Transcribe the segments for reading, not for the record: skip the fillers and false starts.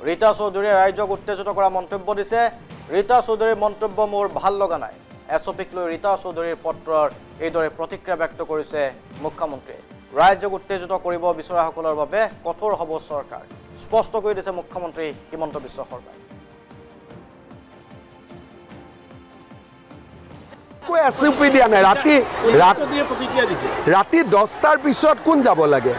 ৰীতা চৌধুৰীয়ে ৰাইজক উত্তেজিত কৰা মন্তব্য দিছে। ৰীতা চৌধুৰীৰ মন্তব্য মোৰ ভাল লগা নাই। এছপিক লৈ ৰীতা চৌধুৰীৰ পত্ৰৰ এইদৰে প্ৰতিক্ৰিয়া ব্যক্ত কৰিছে মুখ্যমন্ত্ৰীয়ে। ৰাইজক উত্তেজিত কৰিব বিচৰাসকলৰ বাবে কঠোৰ হ'ব চৰকাৰ, স্পষ্ট কৰি দিছে মুখ্যমন্ত্ৰী হিমন্ত বিশ্ব শৰ্মাই। এছপি দিয়া নাই। ৰাতি 10টাৰ পিছত কোন যাব লাগে?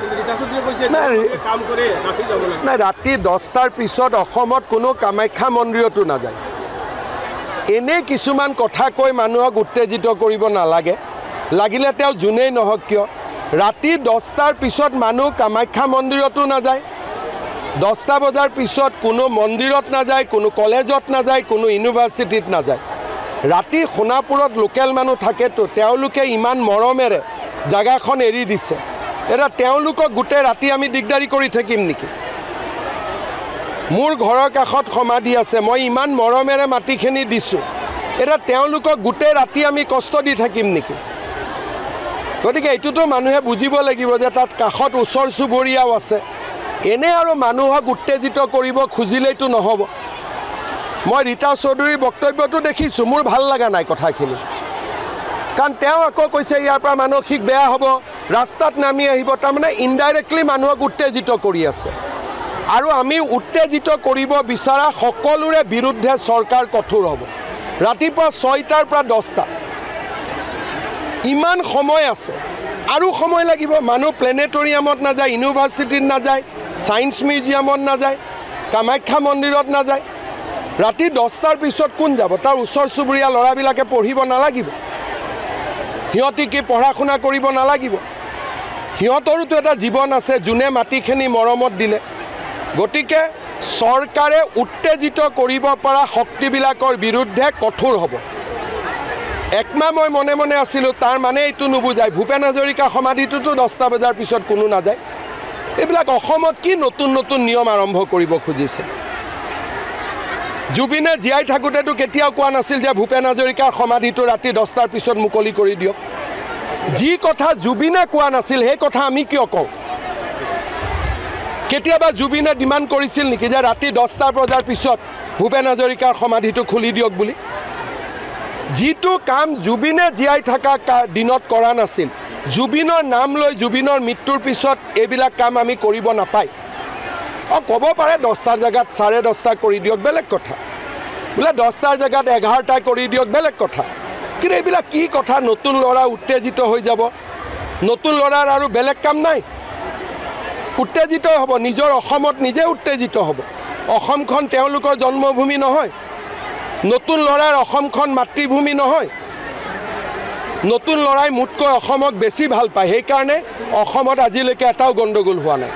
নাই, ৰাতি 10টাৰ পিছত অসমত কোনো কামাখ্যা মন্দিৰতো নাযায়। এনে কিছুমান কথা কৈ মানুহক উত্তেজিত কৰিব নালাগে। লাগিলে তেওঁ যোনেই নহওক কিয়, ৰাতি 10টাৰ পিছত মানুহ কামাখ্যা মন্দিৰতো নাযায়। 10টা বজাৰ পিছত কোনো মন্দিৰত নাযায়, কোনো কলেজত নাযায়, কোনো ইউনিভাৰ্চিটিত নাযায়। ৰাতি সোণাপুৰত লোকেল মানুহ থাকেতো, তেওঁলোকে ইমান মৰমেৰে জাগাখন এৰি দিছে। এতিয়া তেওঁলোকক গোটেই ৰাতি আমি দিগদাৰি কৰি থাকিম নেকি? মোৰ ঘৰৰ কাষত সমাধি আছে, মই ইমান মৰমেৰে মাটিখিনি দিছোঁ। এতিয়া তেওঁলোকক গোটেই ৰাতি আমি কষ্ট দি থাকিম নেকি? গতিকে এইটোতো মানুহে বুজিব লাগিব যে তাত কাষত ওচৰ চুবুৰীয়াও আছে। এনে আৰু মানুহক উত্তেজিত কৰিব খুজিলেইতো নহ'ব। মই ৰীতা চৌধুৰীৰ বক্তব্যটো দেখিছোঁ, মোৰ ভাল লগা নাই কথাখিনি। কাৰণ তেওঁ আকৌ কৈছে ইয়াৰ পৰা মানসিক বেয়া হ'ব, ৰাস্তাত নামি আহিব। তাৰমানে ইনডাইৰেক্টলি মানুহক উত্তেজিত কৰি আছে। আৰু আমি উত্তেজিত কৰিব বিচৰা সকলোৰে বিৰুদ্ধে চৰকাৰ কঠোৰ হ'ব। ৰাতিপুৱা 6টাৰ পৰা 10টা, ইমান সময় আছে, আৰু সময় লাগিব। মানুহ প্লেনেটৰিয়ামত নাযায়, ইউনিভাৰ্চিটিত নাযায়, ছায়েন্স মিউজিয়ামত নাযায়, কামাখ্যা মন্দিৰত নাযায়। ৰাতি 10টাৰ পিছত কোন যাব? তাৰ ওচৰ চুবুৰীয়া ল'ৰাবিলাকে পঢ়িব নালাগিব? সিহঁতি কি পঢ়া শুনা কৰিব নালাগিব? সিহঁতৰোতো এটা জীৱন আছে, যোনে মাটিখিনি মৰমত দিলে। গতিকে চৰকাৰে উত্তেজিত কৰিব পৰা শক্তিবিলাকৰ বিৰুদ্ধে কঠোৰ হ'ব। একমাহ মই মনে মনে আছিলোঁ, তাৰ মানে এইটো নুবুজায় ভূপেন হাজৰিকা সমাধিটোতো 10টা বজাৰ পিছত কোনো নাযায়। এইবিলাক অসমত কি নতুন নতুন নিয়ম আৰম্ভ কৰিব খুজিছে? জুবিনে জীয়াই থাকোঁতেতো কেতিয়াও কোৱা নাছিল যে ভূপেন হাজৰিকাৰ সমাধিটো ৰাতি 10টাৰ পিছত মুকলি কৰি দিয়ক। যি কথা জুবিনে কোৱা নাছিল সেই কথা আমি কিয় কওঁ? কেতিয়াবা জুবিনে ডিমাণ্ড কৰিছিল নেকি যে ৰাতি 10টা বজাৰ পিছত ভূপেন হাজৰিকাৰ সমাধিটো খুলি দিয়ক বুলি? যিটো কাম জুবিনে জীয়াই থকা দিনত কৰা নাছিল, জুবিনৰ নাম লৈ জুবিনৰ মৃত্যুৰ পিছত এইবিলাক কাম আমি কৰিব নাপায়। ক'ব পাৰে 10টাৰ জেগাত 10:30 কৰি দিয়ক, বেলেগ কথা। বোলে 10টাৰ জেগাত 11টা কৰি দিয়ক, বেলেগ কথা। কিন্তু এইবিলাক কি কথা? নতুন ল'ৰা উত্তেজিত হৈ যাব। নতুন ল'ৰাৰ আৰু বেলেগ কাম নাই, উত্তেজিত হ'ব। নিজৰ অসমত নিজে উত্তেজিত হ'ব। অসমখন তেওঁলোকৰ জন্মভূমি নহয়, নতুন ল'ৰাৰ অসমখন মাতৃভূমি নহয়। নতুন ল'ৰাই মোতকৈ অসমক বেছি ভাল পায়, সেইকাৰণে অসমত আজিলৈকে এটাও গণ্ডগোল হোৱা নাই।